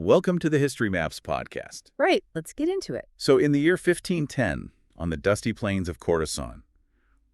welcome to the History Maps podcast. Right, let's get into it. So in the year 1510, on the dusty plains of Khorasan,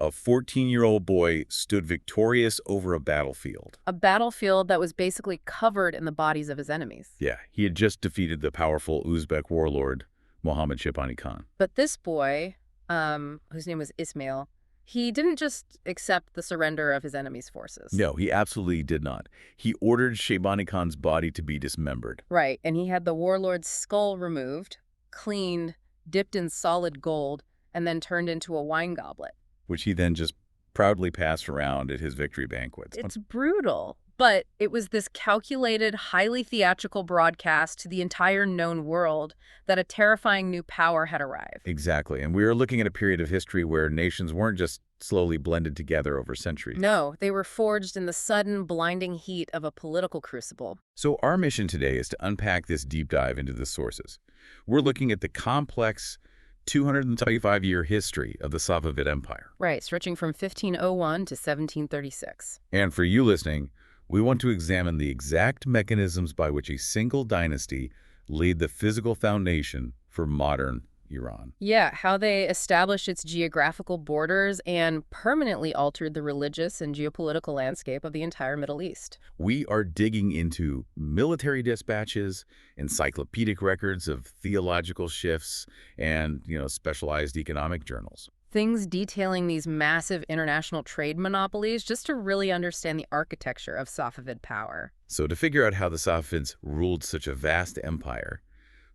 a 14-year-old boy stood victorious over a battlefield. A battlefield that was basically covered in the bodies of his enemies. Yeah, he had just defeated the powerful Uzbek warlord, Muhammad Shahbani Khan. But this boy, whose name was Ismail, he didn't just accept the surrender of his enemy's forces. No, he absolutely did not. He ordered Shahbani Khan's body to be dismembered. Right, and he had the warlord's skull removed, cleaned, dipped in solid gold, and then turned into a wine goblet. Which he then just proudly passed around at his victory banquets. It's brutal, but it was this calculated, highly theatrical broadcast to the entire known world that a terrifying new power had arrived. Exactly, and we are looking at a period of history where nations weren't just slowly blended together over centuries. No, they were forged in the sudden, blinding heat of a political crucible. So our mission today is to unpack this deep dive into the sources. We're looking at the complex 225-year history of the Safavid Empire. Right, stretching from 1501 to 1736. And for you listening, we want to examine the exact mechanisms by which a single dynasty laid the physical foundation for modern Iran. Yeah, how they established its geographical borders and permanently altered the religious and geopolitical landscape of the entire Middle East. We are digging into military dispatches, encyclopedic records of theological shifts, and, specialized economic journals. Things detailing these massive international trade monopolies just to really understand the architecture of Safavid power. So to figure out how the Safavids ruled such a vast empire,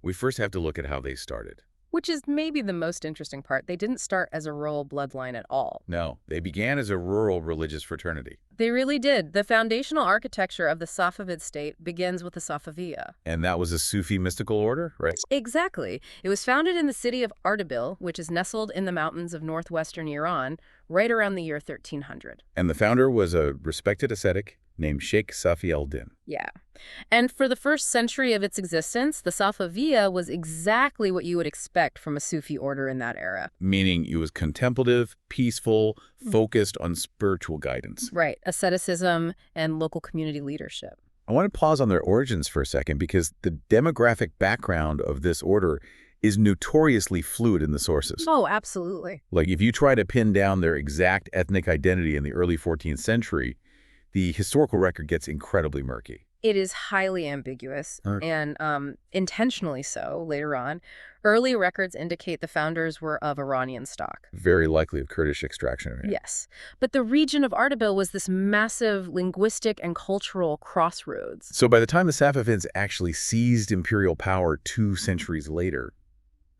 we first have to look at how they started. Which is maybe the most interesting part. They didn't start as a royal bloodline at all. No, they began as a rural religious fraternity. They really did. The foundational architecture of the Safavid state begins with the Safaviya. And that was a Sufi mystical order, right? Exactly. It was founded in the city of Ardabil, which is nestled in the mountains of northwestern Iran, right around the year 1300. And the founder was a respected ascetic named Sheikh Safi al-Din. Yeah. And for the first century of its existence, the Safaviya was exactly what you would expect from a Sufi order in that era. Meaning it was contemplative, peaceful, focused on spiritual guidance. Right. Asceticism and local community leadership. I want to pause on their origins for a second because the demographic background of this order is notoriously fluid in the sources. Oh, absolutely. Like if you try to pin down their exact ethnic identity in the early 14th century, the historical record gets incredibly murky. It is highly ambiguous and intentionally so later on. Early records indicate the founders were of Iranian stock. Very likely of Kurdish extraction. Right? Yes. But the region of Ardabil was this massive linguistic and cultural crossroads. So by the time the Safavids actually seized imperial power 2 centuries later,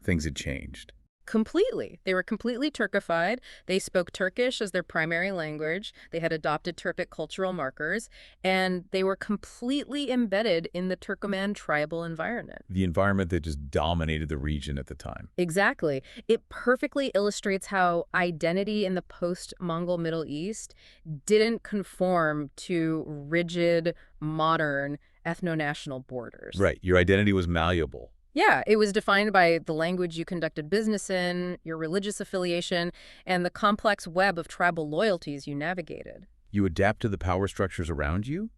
things had changed. Completely. They were completely Turkified. They spoke Turkish as their primary language. They had adopted Turkic cultural markers, and they were completely embedded in the Turkoman tribal environment. The environment that just dominated the region at the time. Exactly. It perfectly illustrates how identity in the post-Mongol Middle East didn't conform to rigid, modern, ethno-national borders. Right. Your identity was malleable. Yeah, it was defined by the language you conducted business in, your religious affiliation, and the complex web of tribal loyalties you navigated. You adapt to the power structures around you,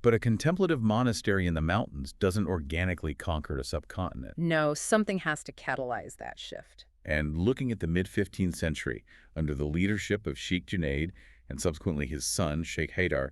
but a contemplative monastery in the mountains doesn't organically conquer a subcontinent. No, something has to catalyze that shift. And looking at the mid-15th century, under the leadership of Sheikh Junaid and subsequently his son, Sheikh Haydar,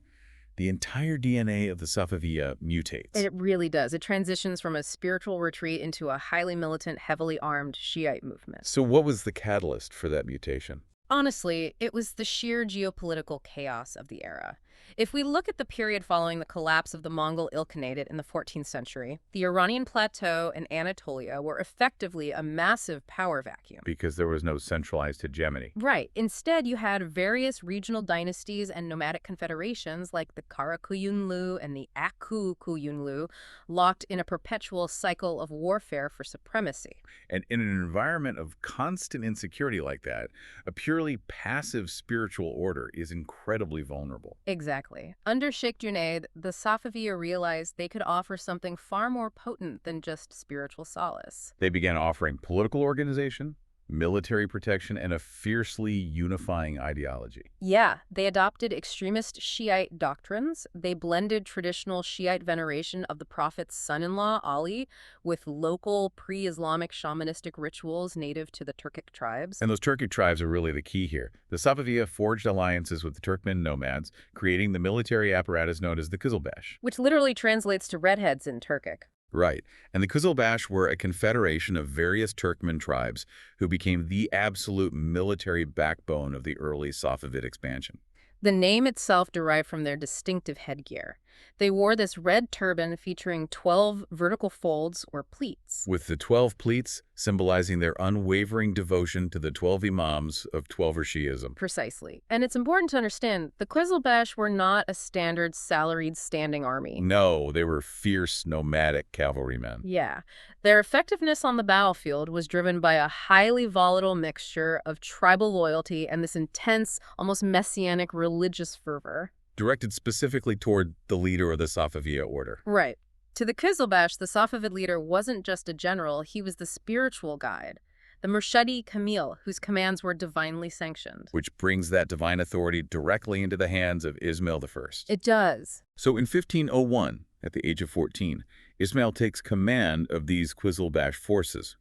the entire DNA of the Safaviya mutates. It really does. It transitions from a spiritual retreat into a highly militant, heavily armed Shiite movement. So what was the catalyst for that mutation? Honestly, it was the sheer geopolitical chaos of the era. If we look at the period following the collapse of the Mongol Ilkhanate in the 14th century, the Iranian plateau and Anatolia were effectively a massive power vacuum. Because there was no centralized hegemony. Right. Instead, you had various regional dynasties and nomadic confederations like the Karakuyunlu and the Aku-Kuyunlu locked in a perpetual cycle of warfare for supremacy. And in an environment of constant insecurity like that, a purely passive spiritual order is incredibly vulnerable. Exactly. Under Sheikh Junaid, the Safaviya realized they could offer something far more potent than just spiritual solace. They began offering political organization, military protection, and a fiercely unifying ideology. Yeah, they adopted extremist Shiite doctrines. They blended traditional Shiite veneration of the Prophet's son-in-law, Ali, with local pre-Islamic shamanistic rituals native to the Turkic tribes. And those Turkic tribes are really the key here. The Safavids forged alliances with the Turkmen nomads, creating the military apparatus known as the Qizilbash. Which literally translates to redheads in Turkic. Right. And the Qizilbash were a confederation of various Turkmen tribes who became the absolute military backbone of the early Safavid expansion. The name itself derived from their distinctive headgear. They wore this red turban featuring 12 vertical folds or pleats, with the 12 pleats symbolizing their unwavering devotion to the 12 imams of Twelver Shi'ism. Precisely. And it's important to understand, the Qizilbash were not a standard salaried standing army. No, they were fierce nomadic cavalrymen. Yeah. Their effectiveness on the battlefield was driven by a highly volatile mixture of tribal loyalty and this intense, almost messianic religious fervor. Directed specifically toward the leader of the Safaviya order. Right. To the Qizilbash, the Safavid leader wasn't just a general, he was the spiritual guide, the Murshidi Kamil, whose commands were divinely sanctioned. Which brings that divine authority directly into the hands of Ismail I. It does. So in 1501, at the age of 14, Ismail takes command of these Qizilbash forces.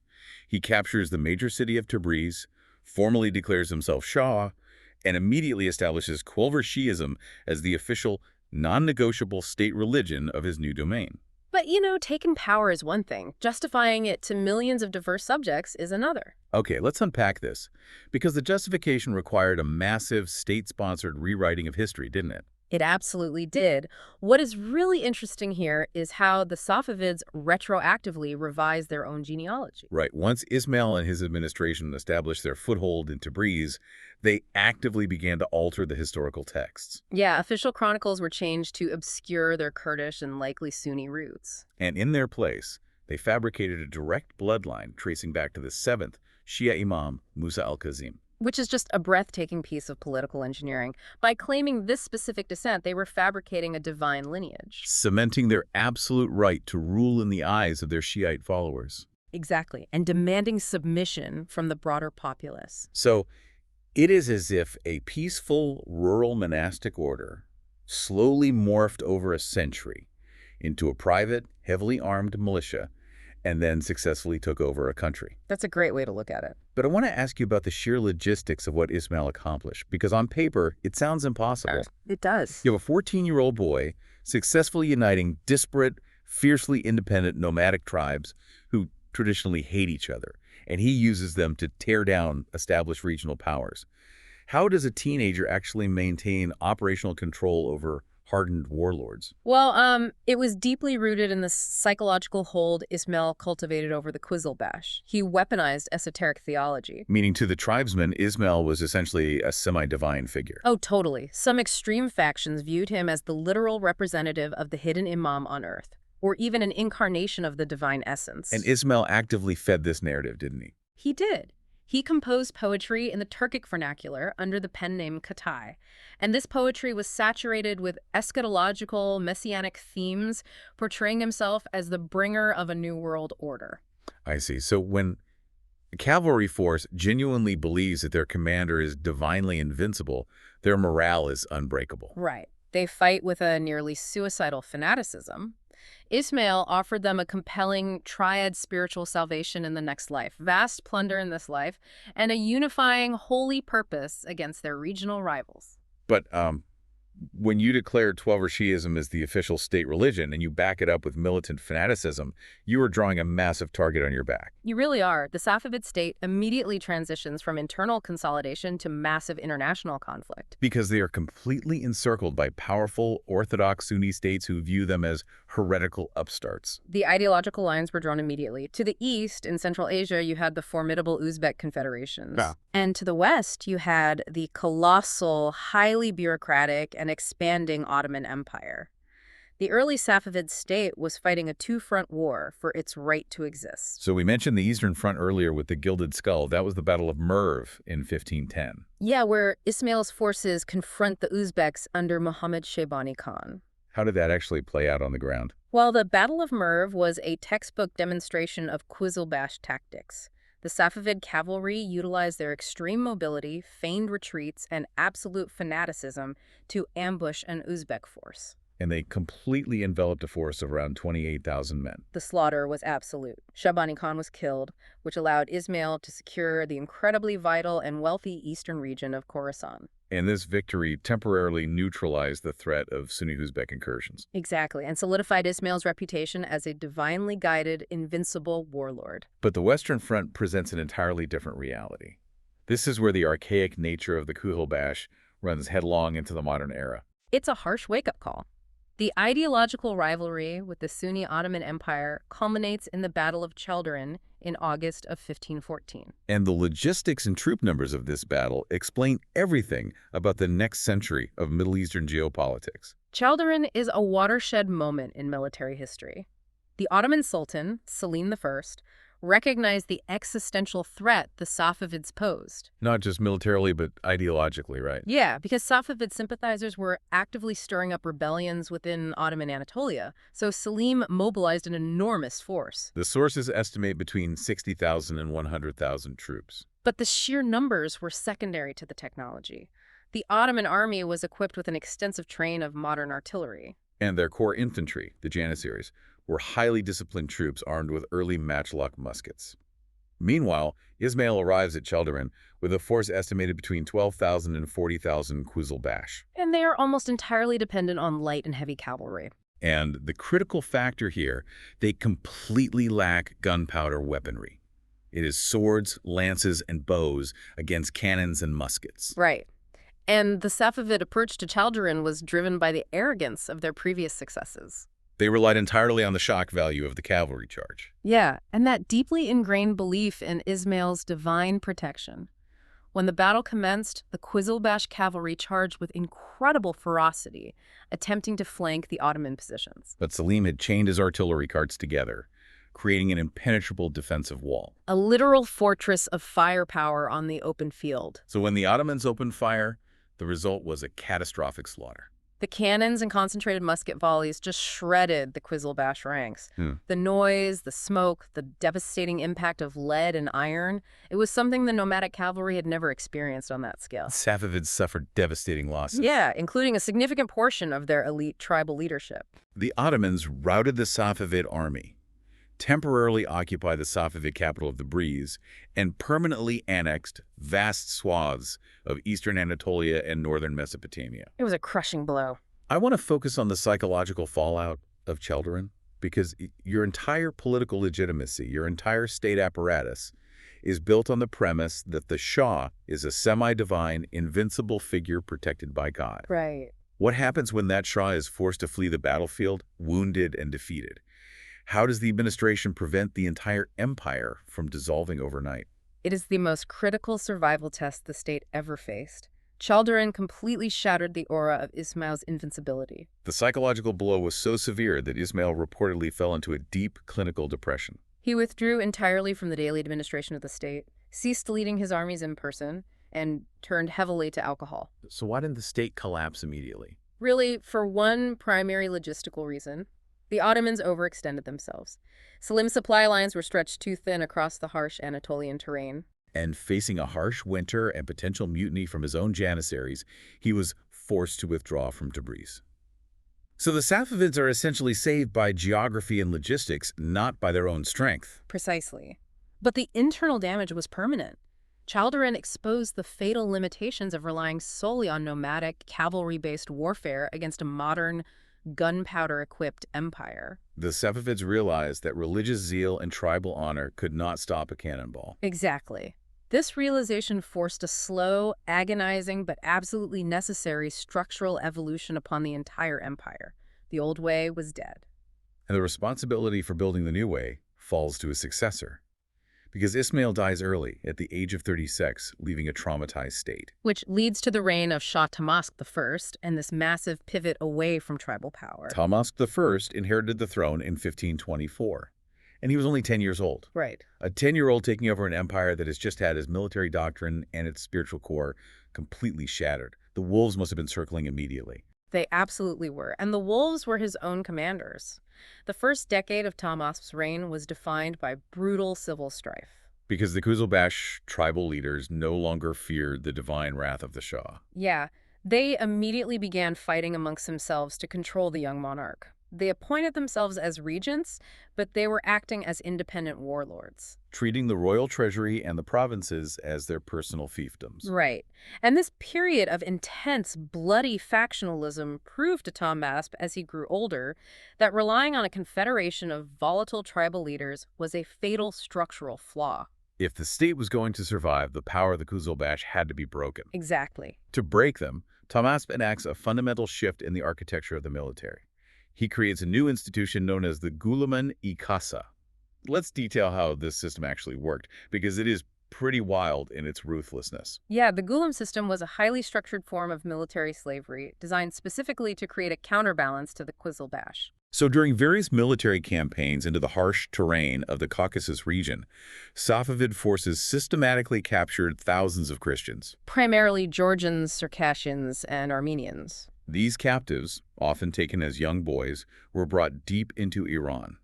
He captures the major city of Tabriz, formally declares himself Shah, and immediately establishes Twelver Shi'ism as the official, non-negotiable state religion of his new domain. But, taking power is one thing. Justifying it to millions of diverse subjects is another. Okay, let's unpack this. Because the justification required a massive state-sponsored rewriting of history, didn't it? It absolutely did. What is really interesting here is how the Safavids retroactively revised their own genealogy. Right. Once Ismail and his administration established their foothold in Tabriz, they actively began to alter the historical texts. Yeah, official chronicles were changed to obscure their Kurdish and likely Sunni roots. And in their place, they fabricated a direct bloodline tracing back to the 7th Shia Imam, Musa al-Kazim. Which is just a breathtaking piece of political engineering. By claiming this specific descent, they were fabricating a divine lineage. Cementing their absolute right to rule in the eyes of their Shiite followers. Exactly, and demanding submission from the broader populace. So, it is as if a peaceful rural monastic order slowly morphed over a century into a private, heavily armed militia and then successfully took over a country. That's a great way to look at it. But I want to ask you about the sheer logistics of what Ismail accomplished, because on paper, it sounds impossible. It does. You have a 14-year-old boy successfully uniting disparate, fiercely independent nomadic tribes who traditionally hate each other, and he uses them to tear down established regional powers. How does a teenager actually maintain operational control over hardened warlords? Well, it was deeply rooted in the psychological hold Ismail cultivated over the Qizilbash. He weaponized esoteric theology. Meaning to the tribesmen, Ismail was essentially a semi-divine figure. Oh, totally. Some extreme factions viewed him as the literal representative of the hidden imam on earth, or even an incarnation of the divine essence. And Ismail actively fed this narrative, didn't he? He did. He composed poetry in the Turkic vernacular under the pen name Katai, and this poetry was saturated with eschatological, messianic themes, portraying himself as the bringer of a new world order. I see. So when a cavalry force genuinely believes that their commander is divinely invincible, their morale is unbreakable. Right. They fight with a nearly suicidal fanaticism. Ismail offered them a compelling triad spiritual salvation in the next life, vast plunder in this life, and a unifying holy purpose against their regional rivals. But when you declare Twelver Shi'ism as the official state religion and you back it up with militant fanaticism, you are drawing a massive target on your back. You really are. The Safavid state immediately transitions from internal consolidation to massive international conflict. Because they are completely encircled by powerful Orthodox Sunni states who view them as heretical upstarts. The ideological lines were drawn immediately. To the east, in Central Asia, you had the formidable Uzbek confederations. Yeah. And to the west, you had the colossal, highly bureaucratic, and expanding Ottoman Empire. The early Safavid state was fighting a two-front war for its right to exist. So we mentioned the Eastern Front earlier with the Gilded Skull. That was the Battle of Merv in 1510. Yeah, where Ismail's forces confront the Uzbeks under Muhammad Shaybani Khan. How did that actually play out on the ground? Well, the Battle of Merv was a textbook demonstration of Qizilbash tactics. The Safavid cavalry utilized their extreme mobility, feigned retreats, and absolute fanaticism to ambush an Uzbek force. And they completely enveloped a force of around 28,000 men. The slaughter was absolute. Shah Khan was killed, which allowed Ismail to secure the incredibly vital and wealthy eastern region of Khorasan. And this victory temporarily neutralized the threat of Sunni Uzbek incursions. Exactly, and solidified Ismail's reputation as a divinely guided, invincible warlord. But the Western Front presents an entirely different reality. This is where the archaic nature of the Qizilbash runs headlong into the modern era. It's a harsh wake-up call. The ideological rivalry with the Sunni Ottoman Empire culminates in the Battle of Chaldiran in August of 1514. And the logistics and troop numbers of this battle explain everything about the next century of Middle Eastern geopolitics. Chaldiran is a watershed moment in military history. The Ottoman Sultan, Selim I, recognized the existential threat the Safavids posed. Not just militarily, but ideologically, right? Yeah, because Safavid sympathizers were actively stirring up rebellions within Ottoman Anatolia, so Selim mobilized an enormous force. The sources estimate between 60,000 and 100,000 troops. But the sheer numbers were secondary to the technology. The Ottoman army was equipped with an extensive train of modern artillery. And their core infantry, the Janissaries, were highly disciplined troops armed with early matchlock muskets. Meanwhile, Ismail arrives at Chaldiran with a force estimated between 12,000 and 40,000 Qizilbash. And they are almost entirely dependent on light and heavy cavalry. And the critical factor here, they completely lack gunpowder weaponry. It is swords, lances, and bows against cannons and muskets. Right. And the Safavid approach to Chaldiran was driven by the arrogance of their previous successes. They relied entirely on the shock value of the cavalry charge. Yeah, and that deeply ingrained belief in Ismail's divine protection. When the battle commenced, the Qizilbash cavalry charged with incredible ferocity, attempting to flank the Ottoman positions. But Selim had chained his artillery carts together, creating an impenetrable defensive wall. A literal fortress of firepower on the open field. So when the Ottomans opened fire, the result was a catastrophic slaughter. The cannons and concentrated musket volleys just shredded the Qizilbash ranks. The noise, the smoke, the devastating impact of lead and iron, it was something the nomadic cavalry had never experienced on that scale. Safavids suffered devastating losses. Yeah, including a significant portion of their elite tribal leadership. The Ottomans routed the Safavid army, temporarily occupied the Safavid capital of the Breeze, and permanently annexed vast swaths of eastern Anatolia and northern Mesopotamia. It was a crushing blow. I want to focus on the psychological fallout of Chaldiran because your entire political legitimacy, your entire state apparatus is built on the premise that the Shah is a semi-divine, invincible figure protected by God. Right. What happens when that Shah is forced to flee the battlefield, wounded and defeated? How does the administration prevent the entire empire from dissolving overnight? It is the most critical survival test the state ever faced. Chaldiran completely shattered the aura of Ismail's invincibility. The psychological blow was so severe that Ismail reportedly fell into a deep clinical depression. He withdrew entirely from the daily administration of the state, ceased leading his armies in person, and turned heavily to alcohol. So why didn't the state collapse immediately? Really, for one primary logistical reason. The Ottomans overextended themselves. Selim's supply lines were stretched too thin across the harsh Anatolian terrain. And facing a harsh winter and potential mutiny from his own Janissaries, he was forced to withdraw from Tabriz. So the Safavids are essentially saved by geography and logistics, not by their own strength. Precisely. But the internal damage was permanent. Chaldiran exposed the fatal limitations of relying solely on nomadic, cavalry-based warfare against a modern, gunpowder-equipped empire. The Safavids realized that religious zeal and tribal honor could not stop a cannonball. Exactly. This realization forced a slow, agonizing, but absolutely necessary structural evolution upon the entire empire. The old way was dead. And the responsibility for building the new way falls to his successor. Because Ismail dies early, at the age of 36, leaving a traumatized state. Which leads to the reign of Shah Tahmasp I and this massive pivot away from tribal power. Tahmasp I inherited the throne in 1524, and he was only 10 years old. Right. A 10-year-old taking over an empire that has just had his military doctrine and its spiritual core completely shattered. The wolves must have been circling immediately. They absolutely were, and the wolves were his own commanders. The first decade of Tahmasp's reign was defined by brutal civil strife. because the Qizilbash tribal leaders no longer feared the divine wrath of the Shah. Yeah, they immediately began fighting amongst themselves to control the young monarch. They appointed themselves as regents, but they were acting as independent warlords. Treating the royal treasury and the provinces as their personal fiefdoms. Right. And this period of intense, bloody factionalism proved to Tahmasp as he grew older that relying on a confederation of volatile tribal leaders was a fatal structural flaw. If the state was going to survive, the power of the Qizilbash had to be broken. Exactly. To break them, Tahmasp enacts a fundamental shift in the architecture of the military. He creates a new institution known as the Ottoman Casa. Let's detail how this system actually worked, because it is pretty wild in its ruthlessness. Yeah, the Gulam system was a highly structured form of military slavery designed specifically to create a counterbalance to the Qizilbash. So during various military campaigns into the harsh terrain of the Caucasus region, Safavid forces systematically captured thousands of Christians. Primarily Georgians, Circassians, and Armenians. These captives, often taken as young boys, were brought deep into Iran.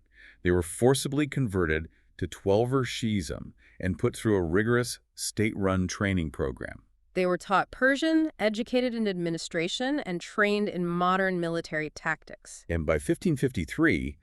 They were forcibly converted to Twelver Shi'ism and put through a rigorous state-run training program. They were taught Persian, educated in administration, and trained in modern military tactics. And by 1553,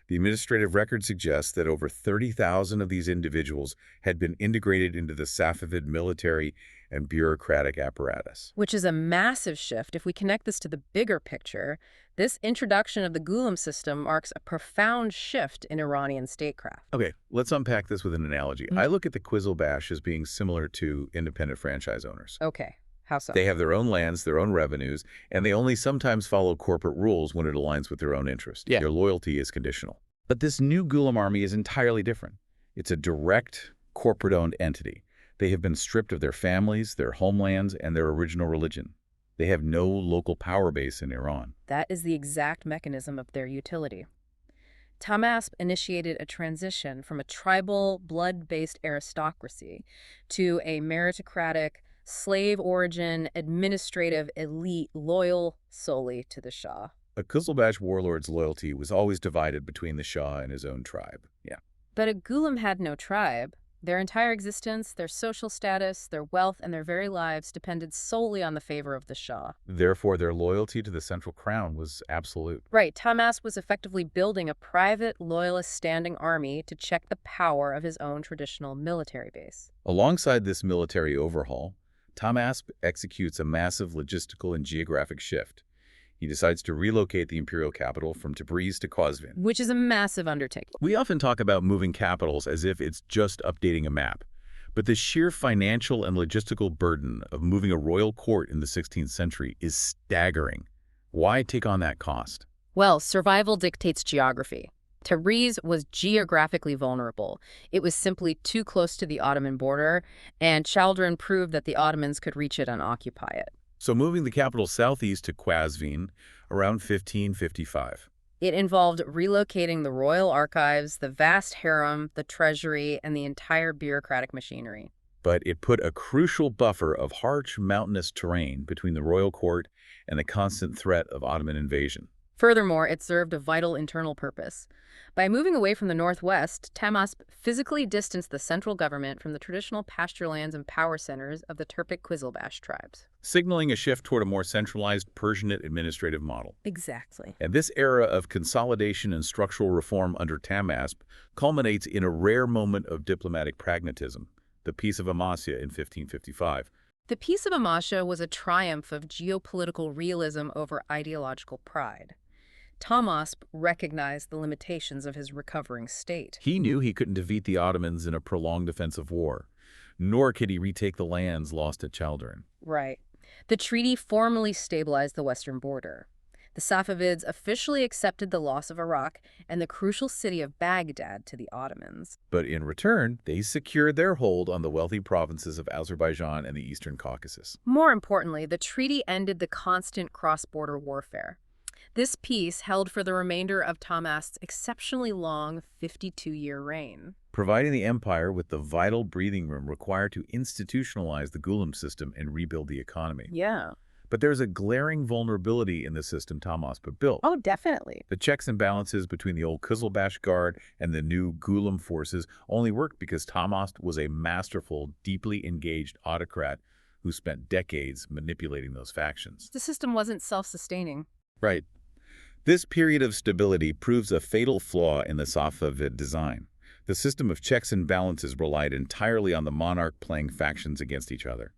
the administrative record suggests that over 30,000 of these individuals had been integrated into the Safavid military and bureaucratic apparatus. Which is a massive shift. If we connect this to the bigger picture, this introduction of the Gulam system marks a profound shift in Iranian statecraft. Okay, let's unpack this with an analogy. Mm-hmm. I look at the Qizilbash as being similar to independent franchise owners. Okay, how so? They have their own lands, their own revenues, and they only sometimes follow corporate rules when it aligns with their own interest. Yeah. Their loyalty is conditional. But this new Gulam army is entirely different. It's a direct, corporate-owned entity. They have been stripped of their families, their homelands, and their original religion. They have no local power base in Iran. That is the exact mechanism of their utility. Tahmasp initiated a transition from a tribal, blood-based aristocracy to a meritocratic, slave-origin, administrative elite loyal solely to the Shah. A Qizilbash warlord's loyalty was always divided between the Shah and his own tribe. Yeah. But a Gulam had no tribe. Their entire existence, their social status, their wealth, and their very lives depended solely on the favor of the Shah. Therefore, their loyalty to the central crown was absolute. Right, Tahmasp was effectively building a private, loyalist standing army to check the power of his own traditional military base. Alongside this military overhaul, Tahmasp executes a massive logistical and geographic shift. He decides to relocate the imperial capital from Tabriz to Qazvin. Which is a massive undertaking. We often talk about moving capitals as if it's just updating a map. But the sheer financial and logistical burden of moving a royal court in the 16th century is staggering. Why take on that cost? Well, survival dictates geography. Tabriz was geographically vulnerable. It was simply too close to the Ottoman border, and Chaldron proved that the Ottomans could reach it and occupy it. So moving the capital southeast to Qazvin around 1555. It involved relocating the royal archives, the vast harem, the treasury, and the entire bureaucratic machinery. But it put a crucial buffer of harsh mountainous terrain between the royal court and the constant threat of Ottoman invasion. Furthermore, it served a vital internal purpose. By moving away from the northwest, Tahmasp physically distanced the central government from the traditional pasture lands and power centers of the Turkic Qizilbash tribes. Signaling a shift toward a more centralized Persianate administrative model. Exactly. And this era of consolidation and structural reform under Tahmasp culminates in a rare moment of diplomatic pragmatism, the Peace of Amasya in 1555. The Peace of Amasya was a triumph of geopolitical realism over ideological pride. Tahmasp recognized the limitations of his recovering state. He knew he couldn't defeat the Ottomans in a prolonged offensive war, nor could he retake the lands lost at Chaldron. Right. The treaty formally stabilized the western border. The Safavids officially accepted the loss of Iraq and the crucial city of Baghdad to the Ottomans. But in return, they secured their hold on the wealthy provinces of Azerbaijan and the Eastern Caucasus. More importantly, the treaty ended the constant cross-border warfare. This peace held for the remainder of Tahmasp's exceptionally long 52-year reign, providing the empire with the vital breathing room required to institutionalize the Gulam system and rebuild the economy. Yeah. But there's a glaring vulnerability in the system Tahmasp built. Oh, definitely. The checks and balances between the old Qizilbash Guard and the new Gulam forces only worked because Tahmasp was a masterful, deeply engaged autocrat who spent decades manipulating those factions. The system wasn't self-sustaining. Right. This period of stability proves a fatal flaw in the Safavid design. The system of checks and balances relied entirely on the monarch playing factions against each other.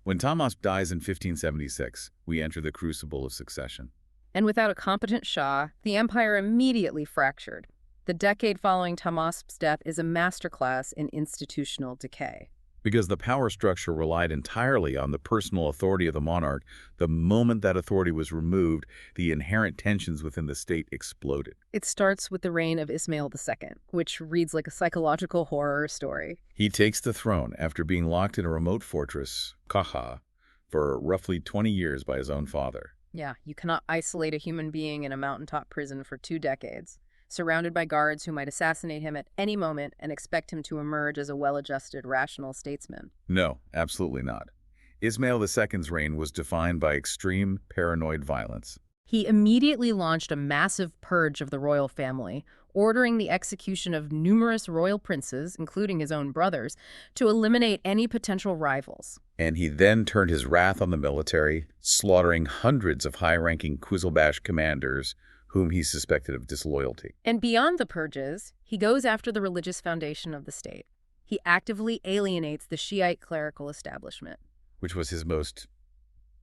When Tahmasp dies in 1576, we enter the crucible of succession. And without a competent Shah, the empire immediately fractured. The decade following Tahmasp's death is a masterclass in institutional decay. Because the power structure relied entirely on the personal authority of the monarch, the moment that authority was removed, the inherent tensions within the state exploded. It starts with the reign of Ismail II, which reads like a psychological horror story. He takes the throne after being locked in a remote fortress, Qaha, for roughly 20 years by his own father. Yeah, you cannot isolate a human being in a mountaintop prison for 2 decades. Surrounded by guards who might assassinate him at any moment and expect him to emerge as a well-adjusted, rational statesman. No, absolutely not. Ismail II's reign was defined by extreme paranoid violence. He immediately launched a massive purge of the royal family, ordering the execution of numerous royal princes, including his own brothers, to eliminate any potential rivals. And he then turned his wrath on the military, slaughtering hundreds of high-ranking Qizilbash commanders whom he suspected of disloyalty. And beyond the purges, he goes after the religious foundation of the state. He actively alienates the Shiite clerical establishment. Which was his most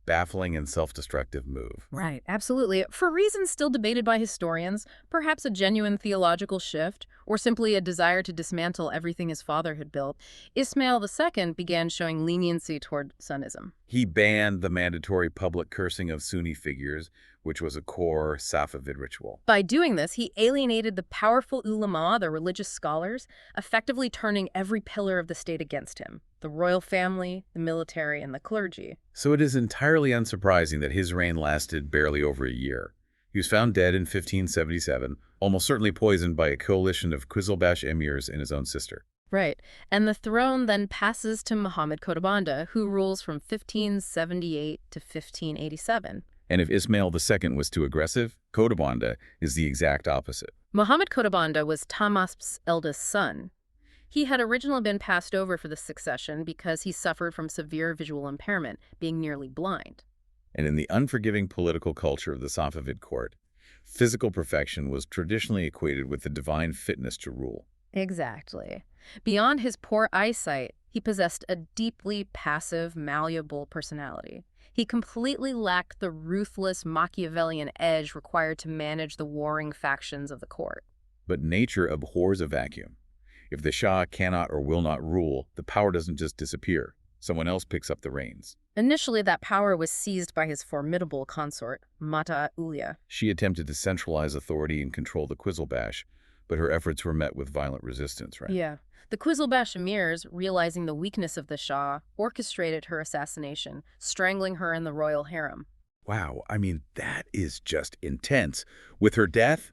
baffling and self-destructive move. Right, absolutely. For reasons still debated by historians, perhaps a genuine theological shift, or simply a desire to dismantle everything his father had built, Ismail II began showing leniency toward Sunnism. He banned the mandatory public cursing of Sunni figures, which was a core Safavid ritual. By doing this, he alienated the powerful ulama, the religious scholars, effectively turning every pillar of the state against him: the royal family, the military, and the clergy. So it is entirely unsurprising that his reign lasted barely over a year. He was found dead in 1577, almost certainly poisoned by a coalition of Qizilbash emirs and his own sister. Right, and the throne then passes to Muhammad Qutbanda, who rules from 1578 to 1587. And if Ismail II was too aggressive, Qutbanda is the exact opposite. Muhammad Qutbanda was Tahmasp's eldest son. He had originally been passed over for the succession because he suffered from severe visual impairment, being nearly blind. And in the unforgiving political culture of the Safavid court, physical perfection was traditionally equated with the divine fitness to rule. Exactly. Beyond his poor eyesight, he possessed a deeply passive, malleable personality. He completely lacked the ruthless Machiavellian edge required to manage the warring factions of the court. But nature abhors a vacuum. If the Shah cannot or will not rule, the power doesn't just disappear. Someone else picks up the reins. Initially, that power was seized by his formidable consort, Mata Ulya. She attempted to centralize authority and control the Qizilbash, but her efforts were met with violent resistance, right? Yeah. The Qizilbash emirs, realizing the weakness of the Shah, orchestrated her assassination, strangling her in the royal harem. Wow, I mean, that is just intense. With her death,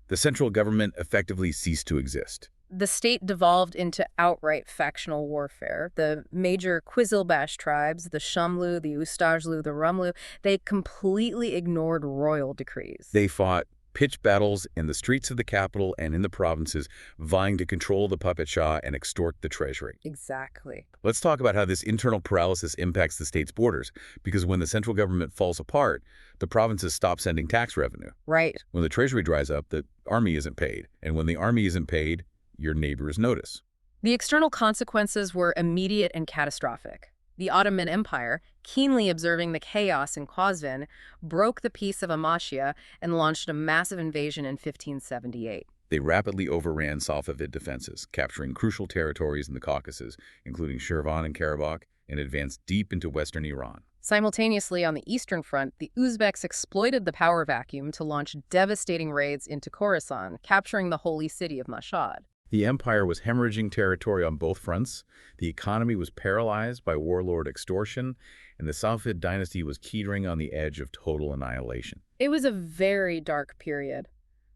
the central government effectively ceased to exist. The state devolved into outright factional warfare. The major Qizilbash tribes, the Shamlu, the Ustajlu, the Rumlu, they completely ignored royal decrees. They fought pitched battles in the streets of the capital and in the provinces, vying to control the puppet Shah and extort the treasury. Exactly. Let's talk about how this internal paralysis impacts the state's borders, because when the central government falls apart, the provinces stop sending tax revenue. Right. When the treasury dries up, the army isn't paid. And when the army isn't paid, your neighbors notice. The external consequences were immediate and catastrophic. The Ottoman Empire, keenly observing the chaos in Qazvin, broke the peace of Amasya and launched a massive invasion in 1578. They rapidly overran Safavid defenses, capturing crucial territories in the Caucasus, including Shirvan and Karabakh, and advanced deep into western Iran. Simultaneously, on the Eastern Front, the Uzbeks exploited the power vacuum to launch devastating raids into Khorasan, capturing the holy city of Mashhad. The empire was hemorrhaging territory on both fronts, the economy was paralyzed by warlord extortion, and the Safavid dynasty was teetering on the edge of total annihilation. It was a very dark period.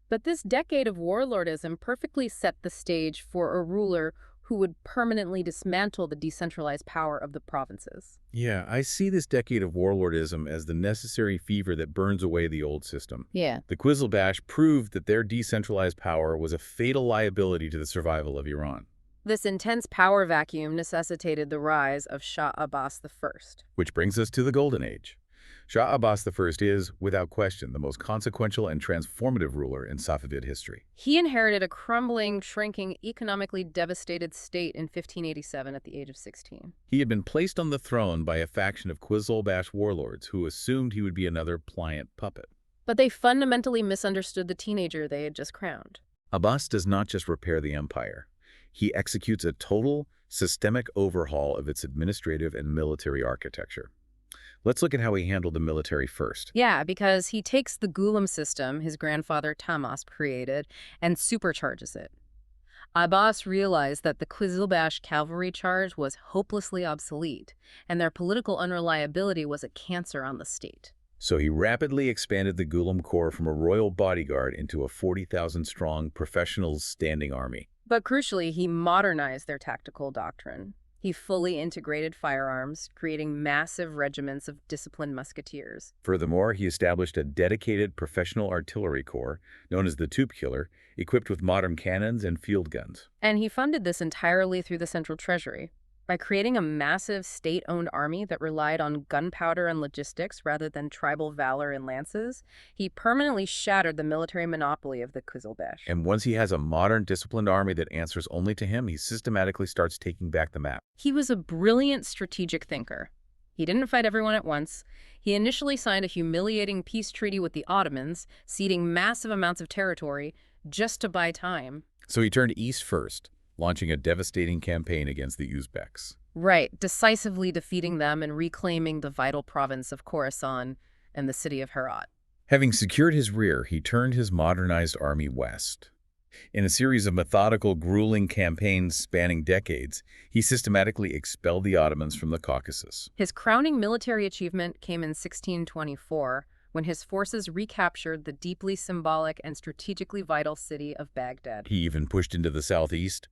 But this decade of warlordism perfectly set the stage for a ruler who would permanently dismantle the decentralized power of the provinces. Yeah, I see this decade of warlordism as the necessary fever that burns away the old system. Yeah. The Qizilbash proved that their decentralized power was a fatal liability to the survival of Iran. This intense power vacuum necessitated the rise of Shah Abbas I. Which brings us to the Golden Age. Shah Abbas I is, without question, the most consequential and transformative ruler in Safavid history. He inherited a crumbling, shrinking, economically devastated state in 1587 at the age of 16. He had been placed on the throne by a faction of Qizilbash warlords who assumed he would be another pliant puppet. But they fundamentally misunderstood the teenager they had just crowned. Abbas does not just repair the empire. He executes a total, systemic overhaul of its administrative and military architecture. Let's look at how he handled the military first. Yeah, because he takes the Gulam system his grandfather Tahmasp created and supercharges it. Abbas realized that the Qizilbash cavalry charge was hopelessly obsolete, and their political unreliability was a cancer on the state. So he rapidly expanded the Gulam Corps from a royal bodyguard into a 40,000-strong professional standing army. But crucially, he modernized their tactical doctrine. He fully integrated firearms, creating massive regiments of disciplined musketeers. Furthermore, he established a dedicated professional artillery corps, known as the Tube Killer, equipped with modern cannons and field guns. And he funded this entirely through the central treasury. By creating a massive state-owned army that relied on gunpowder and logistics rather than tribal valor and lances, he permanently shattered the military monopoly of the Qizilbash. And once he has a modern, disciplined army that answers only to him, he systematically starts taking back the map. He was a brilliant strategic thinker. He didn't fight everyone at once. He initially signed a humiliating peace treaty with the Ottomans, ceding massive amounts of territory just to buy time. So he turned east first, launching a devastating campaign against the Uzbeks. Right, decisively defeating them and reclaiming the vital province of Khorasan and the city of Herat. Having secured his rear, he turned his modernized army west. In a series of methodical, grueling campaigns spanning decades, he systematically expelled the Ottomans from the Caucasus. His crowning military achievement came in 1624, when his forces recaptured the deeply symbolic and strategically vital city of Baghdad. He even pushed into the southeast,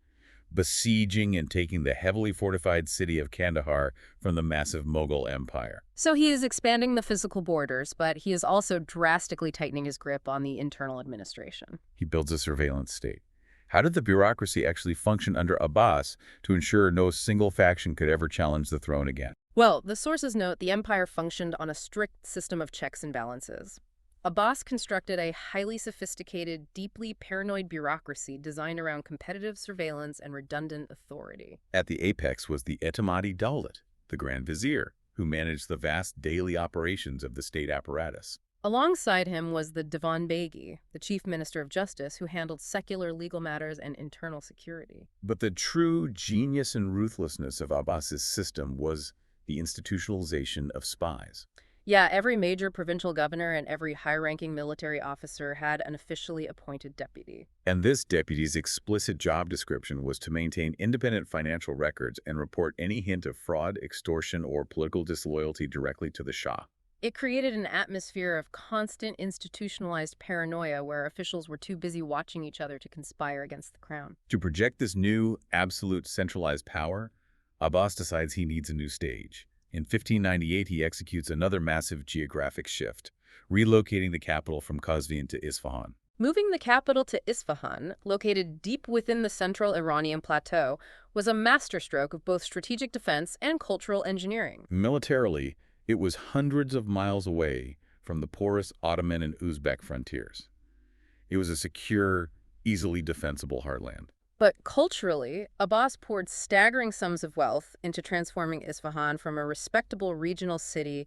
besieging and taking the heavily fortified city of Kandahar from the massive Mughal Empire. So he is expanding the physical borders, but he is also drastically tightening his grip on the internal administration. He builds a surveillance state. How did the bureaucracy actually function under Abbas to ensure no single faction could ever challenge the throne again? Well, the sources note the empire functioned on a strict system of checks and balances. Abbas constructed a highly sophisticated, deeply paranoid bureaucracy designed around competitive surveillance and redundant authority. At the apex was the Etemadi Dawlat, the Grand Vizier, who managed the vast daily operations of the state apparatus. Alongside him was the Divan Begi, the chief minister of justice, who handled secular legal matters and internal security. But the true genius and ruthlessness of Abbas's system was the institutionalization of spies. Yeah, every major provincial governor and every high-ranking military officer had an officially appointed deputy. And this deputy's explicit job description was to maintain independent financial records and report any hint of fraud, extortion, or political disloyalty directly to the Shah. It created an atmosphere of constant institutionalized paranoia where officials were too busy watching each other to conspire against the crown. To project this new, absolute centralized power, Abbas decides he needs a new stage. In 1598, he executes another massive geographic shift, relocating the capital from Qazvin to Isfahan. Moving the capital to Isfahan, located deep within the central Iranian plateau, was a masterstroke of both strategic defense and cultural engineering. Militarily, it was hundreds of miles away from the porous Ottoman and Uzbek frontiers. It was a secure, easily defensible heartland. But culturally, Abbas poured staggering sums of wealth into transforming Isfahan from a respectable regional city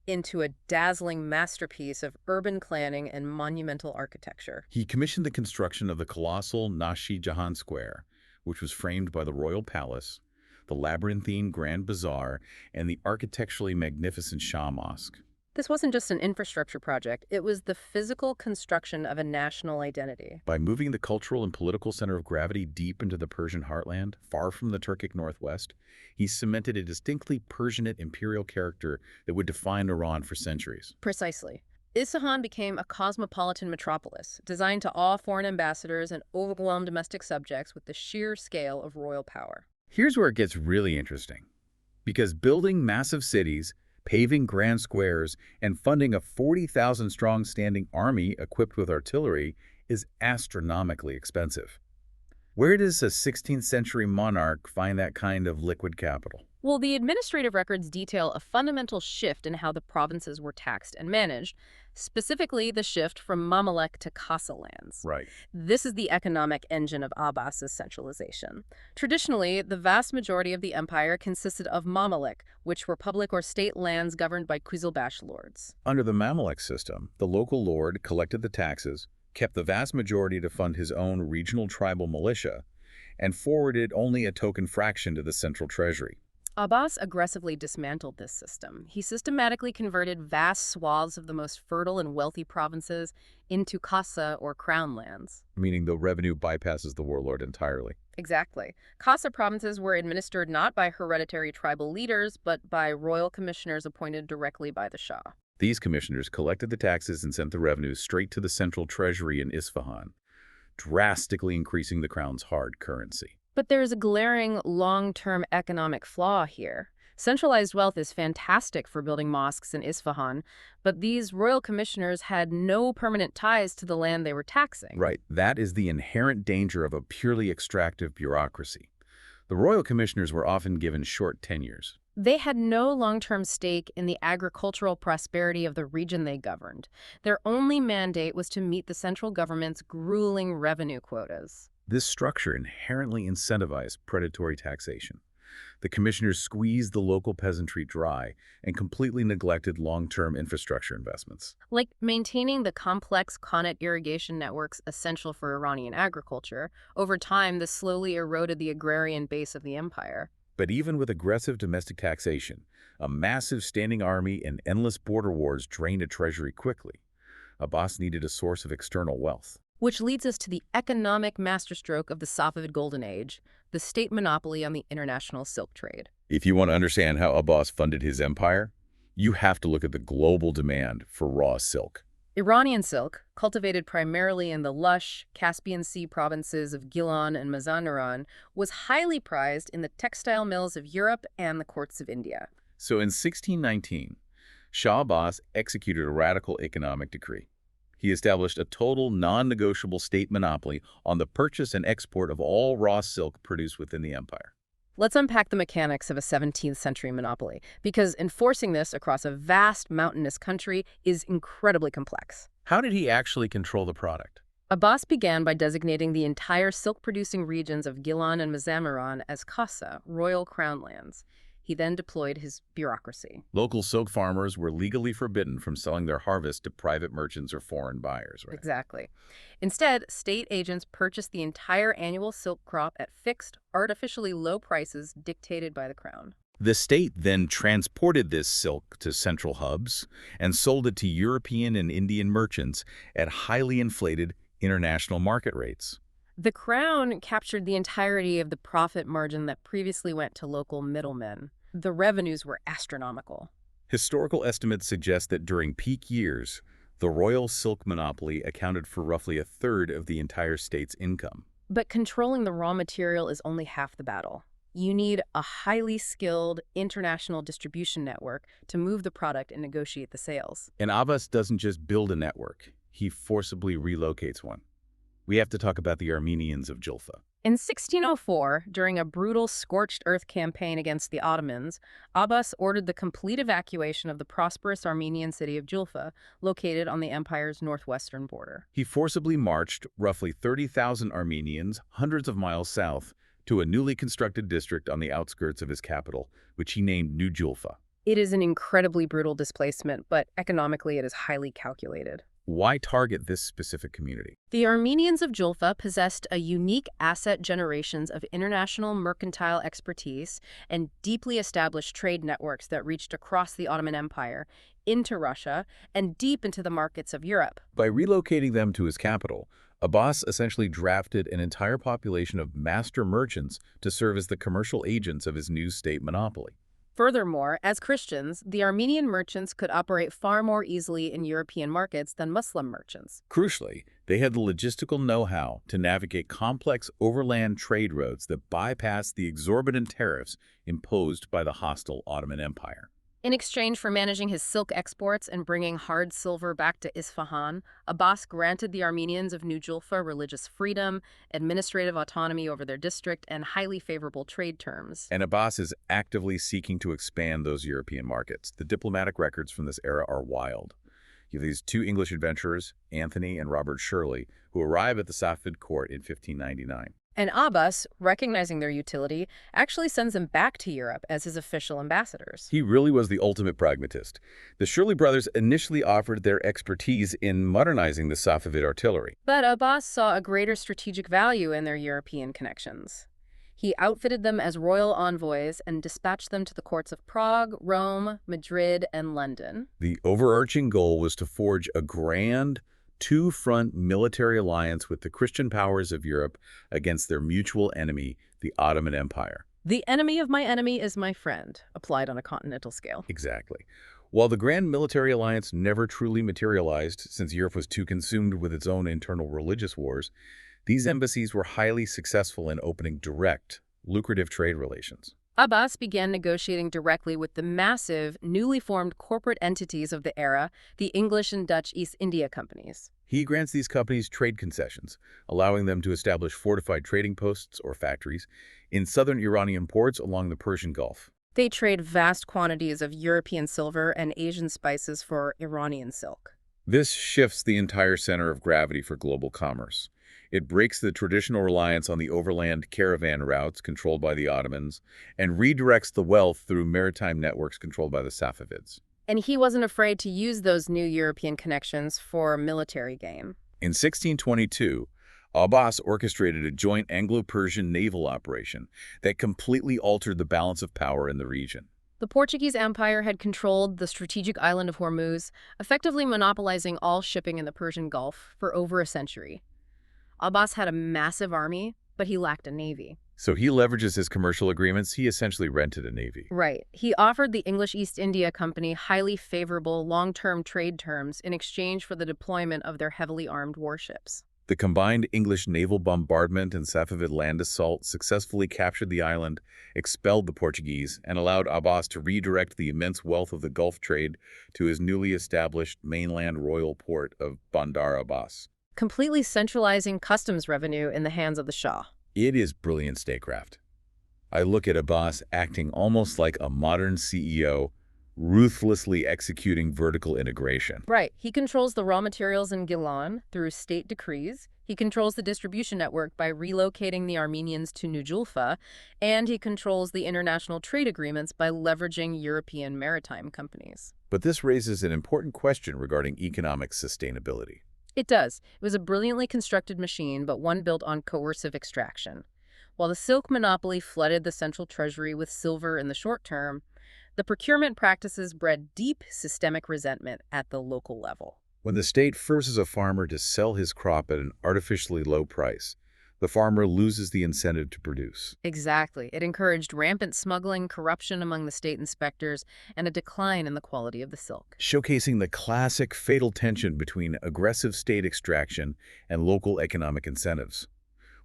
into a dazzling masterpiece of urban planning and monumental architecture. He commissioned the construction of the colossal Nashi Jahan Square, which was framed by the royal palace, the labyrinthine Grand Bazaar, and the architecturally magnificent Shah Mosque. This wasn't just an infrastructure project, it was the physical construction of a national identity. By moving the cultural and political center of gravity deep into the Persian heartland, far from the Turkic northwest, he cemented a distinctly Persianate imperial character that would define Iran for centuries. Precisely. Isfahan became a cosmopolitan metropolis, designed to awe foreign ambassadors and overwhelm domestic subjects with the sheer scale of royal power. Here's where it gets really interesting. Because building massive cities, paving grand squares, and funding a 40,000-strong standing army equipped with artillery is astronomically expensive. Where does a 16th century monarch find that kind of liquid capital? Well, the administrative records detail a fundamental shift in how the provinces were taxed and managed, specifically the shift from Mamluk to Khasa lands. Right. This is the economic engine of Abbas's centralization. Traditionally, the vast majority of the empire consisted of Mamluk, which were public or state lands governed by Qizilbash lords. Under the Mamluk system, the local lord collected the taxes, kept the vast majority to fund his own regional tribal militia, and forwarded only a token fraction to the central treasury. Abbas aggressively dismantled this system. He systematically converted vast swaths of the most fertile and wealthy provinces into Khasa or crown lands. Meaning the revenue bypasses the warlord entirely. Exactly. Khasa provinces were administered not by hereditary tribal leaders, but by royal commissioners appointed directly by the Shah. These commissioners collected the taxes and sent the revenues straight to the central treasury in Isfahan, drastically increasing the crown's hard currency. But there's a glaring long-term economic flaw here. Centralized wealth is fantastic for building mosques in Isfahan, but these royal commissioners had no permanent ties to the land they were taxing. Right. That is the inherent danger of a purely extractive bureaucracy. The royal commissioners were often given short tenures. They had no long-term stake in the agricultural prosperity of the region they governed. Their only mandate was to meet the central government's grueling revenue quotas. This structure inherently incentivized predatory taxation. The commissioners squeezed the local peasantry dry and completely neglected long-term infrastructure investments. Like maintaining the complex Qanat irrigation networks essential for Iranian agriculture, over time this slowly eroded the agrarian base of the empire. But even with aggressive domestic taxation, a massive standing army and endless border wars drained a treasury quickly. Abbas needed a source of external wealth. Which leads us to the economic masterstroke of the Safavid Golden Age, the state monopoly on the international silk trade. If you want to understand how Abbas funded his empire, you have to look at the global demand for raw silk. Iranian silk, cultivated primarily in the lush Caspian Sea provinces of Gilan and Mazandaran, was highly prized in the textile mills of Europe and the courts of India. So in 1619, Shah Abbas executed a radical economic decree. He established a total non-negotiable state monopoly on the purchase and export of all raw silk produced within the empire. Let's unpack the mechanics of a 17th century monopoly, because enforcing this across a vast mountainous country is incredibly complex. How did he actually control the product? Abbas began by designating the entire silk-producing regions of Gilan and Mazandaran as Khasa, royal crown lands. He then deployed his bureaucracy. Local silk farmers were legally forbidden from selling their harvest to private merchants or foreign buyers, right? Exactly. Instead, state agents purchased the entire annual silk crop at fixed, artificially low prices dictated by the crown. The state then transported this silk to central hubs and sold it to European and Indian merchants at highly inflated international market rates. The crown captured the entirety of the profit margin that previously went to local middlemen. The revenues were astronomical. Historical estimates suggest that during peak years, the royal silk monopoly accounted for roughly a third of the entire state's income. But controlling the raw material is only half the battle. You need a highly skilled international distribution network to move the product and negotiate the sales. And Abbas doesn't just build a network, he forcibly relocates one. We have to talk about the Armenians of Julfa. In 1604, during a brutal scorched earth campaign against the Ottomans, Abbas ordered the complete evacuation of the prosperous Armenian city of Julfa, located on the empire's northwestern border. He forcibly marched roughly 30,000 Armenians hundreds of miles south to a newly constructed district on the outskirts of his capital, which he named New Julfa. It is an incredibly brutal displacement, but economically it is highly calculated. Why target this specific community? The Armenians of Julfa possessed a unique asset generations of international mercantile expertise and deeply established trade networks that reached across the Ottoman Empire, into Russia, and deep into the markets of Europe. By relocating them to his capital, Abbas essentially drafted an entire population of master merchants to serve as the commercial agents of his new state monopoly. Furthermore, as Christians, the Armenian merchants could operate far more easily in European markets than Muslim merchants. Crucially, they had the logistical know-how to navigate complex overland trade routes that bypassed the exorbitant tariffs imposed by the hostile Ottoman Empire. In exchange for managing his silk exports and bringing hard silver back to Isfahan, Abbas granted the Armenians of New Julfa religious freedom, administrative autonomy over their district, and highly favorable trade terms. And Abbas is actively seeking to expand those European markets. The diplomatic records from this era are wild. You have these two English adventurers, Anthony and Robert Shirley, who arrive at the Safavid court in 1599. And Abbas, recognizing their utility, actually sends them back to Europe as his official ambassadors. He really was the ultimate pragmatist. The Shirley brothers initially offered their expertise in modernizing the Safavid artillery. But Abbas saw a greater strategic value in their European connections. He outfitted them as royal envoys and dispatched them to the courts of Prague, Rome, Madrid, and London. The overarching goal was to forge a grand, two-front military alliance with the Christian powers of Europe against their mutual enemy, the Ottoman Empire. The enemy of my enemy is my friend, applied on a continental scale. Exactly. While the grand military alliance never truly materialized, since Europe was too consumed with its own internal religious wars, these embassies were highly successful in opening direct, lucrative trade relations. Abbas began negotiating directly with the massive, newly formed corporate entities of the era, the English and Dutch East India Companies. He grants these companies trade concessions, allowing them to establish fortified trading posts or factories in southern Iranian ports along the Persian Gulf. They trade vast quantities of European silver and Asian spices for Iranian silk. This shifts the entire center of gravity for global commerce. It breaks the traditional reliance on the overland caravan routes controlled by the Ottomans and redirects the wealth through maritime networks controlled by the Safavids. And he wasn't afraid to use those new European connections for military gain. In 1622, Abbas orchestrated a joint Anglo-Persian naval operation that completely altered the balance of power in the region. The Portuguese Empire had controlled the strategic island of Hormuz, effectively monopolizing all shipping in the Persian Gulf for over a century. Abbas had a massive army, but he lacked a navy. So he leverages his commercial agreements. He essentially rented a navy. Right. He offered the English East India Company highly favorable long-term trade terms in exchange for the deployment of their heavily armed warships. The combined English naval bombardment and Safavid land assault successfully captured the island, expelled the Portuguese, and allowed Abbas to redirect the immense wealth of the Gulf trade to his newly established mainland royal port of Bandar Abbas, Completely centralizing customs revenue in the hands of the Shah. It is brilliant statecraft. I look at Abbas acting almost like a modern CEO, ruthlessly executing vertical integration. Right. He controls the raw materials in Gilan through state decrees. He controls the distribution network by relocating the Armenians to New Julfa, and he controls the international trade agreements by leveraging European maritime companies. But this raises an important question regarding economic sustainability. It does. It was a brilliantly constructed machine, but one built on coercive extraction. While the silk monopoly flooded the central treasury with silver in the short term, the procurement practices bred deep systemic resentment at the local level. When the state forces a farmer to sell his crop at an artificially low price, the farmer loses the incentive to produce. Exactly. It encouraged rampant smuggling, corruption among the state inspectors, and a decline in the quality of the silk. Showcasing the classic fatal tension between aggressive state extraction and local economic incentives.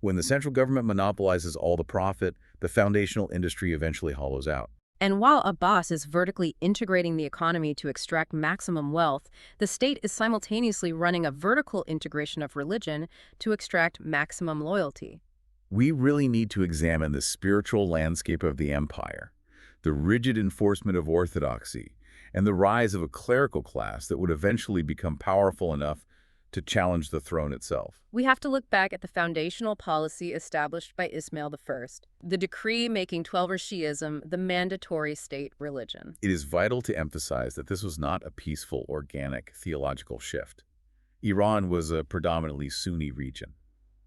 When the central government monopolizes all the profit, the foundational industry eventually hollows out. And while Abbas is vertically integrating the economy to extract maximum wealth, the state is simultaneously running a vertical integration of religion to extract maximum loyalty. We really need to examine the spiritual landscape of the empire, the rigid enforcement of orthodoxy, and the rise of a clerical class that would eventually become powerful enough to challenge the throne itself. We have to look back at the foundational policy established by Ismail I, the decree making Twelver Shi'ism the mandatory state religion. It is vital to emphasize that this was not a peaceful, organic, theological shift. Iran was a predominantly Sunni region.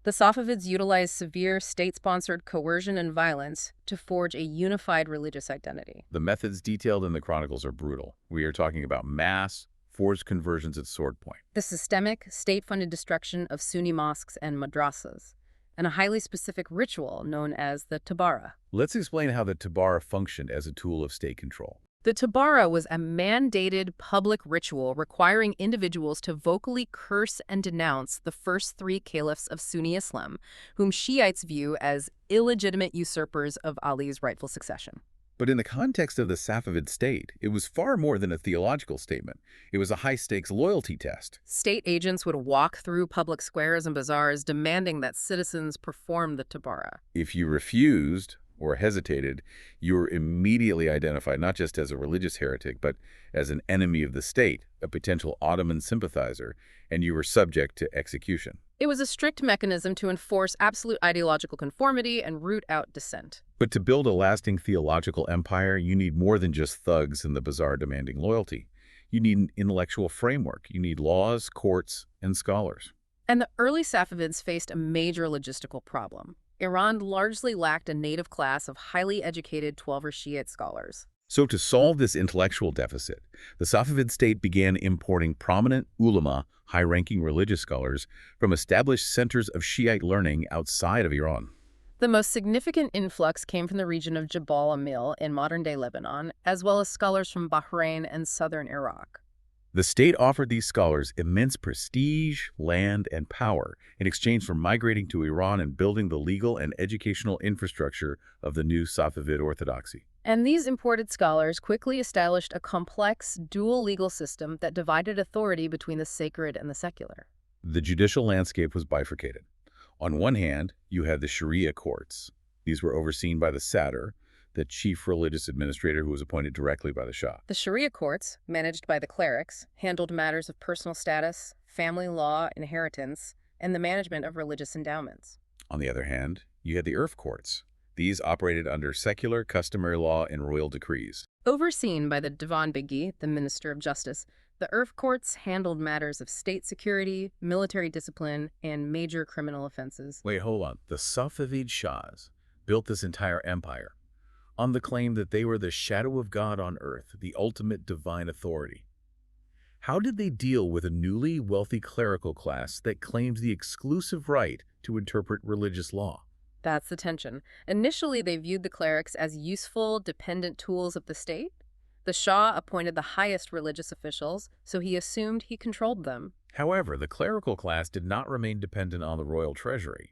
The Safavids utilized severe state-sponsored coercion and violence to forge a unified religious identity. The methods detailed in the chronicles are brutal. We are talking about mass, forced conversions at sword point. The systemic, state-funded destruction of Sunni mosques and madrasas, and a highly specific ritual known as the tabara. Let's explain how the tabara functioned as a tool of state control. The tabara was a mandated public ritual requiring individuals to vocally curse and denounce the first three caliphs of Sunni Islam, whom Shiites view as illegitimate usurpers of Ali's rightful succession. But in the context of the Safavid state, it was far more than a theological statement. It was a high-stakes loyalty test. State agents would walk through public squares and bazaars demanding that citizens perform the tabara. If you refused or hesitated, you were immediately identified not just as a religious heretic, but as an enemy of the state, a potential Ottoman sympathizer, and you were subject to execution. It was a strict mechanism to enforce absolute ideological conformity and root out dissent. But to build a lasting theological empire, you need more than just thugs in the bazaar demanding loyalty. You need an intellectual framework. You need laws, courts, and scholars. And the early Safavids faced a major logistical problem. Iran largely lacked a native class of highly educated Twelver Shiite scholars. So to solve this intellectual deficit, the Safavid state began importing prominent ulama, high-ranking religious scholars, from established centers of Shiite learning outside of Iran. The most significant influx came from the region of Jabal Amil in modern-day Lebanon, as well as scholars from Bahrain and southern Iraq. The state offered these scholars immense prestige, land, and power in exchange for migrating to Iran and building the legal and educational infrastructure of the new Safavid orthodoxy. And these imported scholars quickly established a complex, dual legal system that divided authority between the sacred and the secular. The judicial landscape was bifurcated. On one hand, you had the Sharia courts. These were overseen by the Sadr, the chief religious administrator who was appointed directly by the Shah. The Sharia courts, managed by the clerics, handled matters of personal status, family law, inheritance, and the management of religious endowments. On the other hand, you had the Urf courts. These operated under secular, customary law and royal decrees. Overseen by the Divan Begi, the Minister of Justice, the Urf courts handled matters of state security, military discipline, and major criminal offenses. Wait, hold on. The Safavid Shahs built this entire empire on the claim that they were the shadow of God on earth, the ultimate divine authority. How did they deal with a newly wealthy clerical class that claims the exclusive right to interpret religious law? That's the tension. Initially, they viewed the clerics as useful, dependent tools of the state. The Shah appointed the highest religious officials, so he assumed he controlled them. However, the clerical class did not remain dependent on the royal treasury.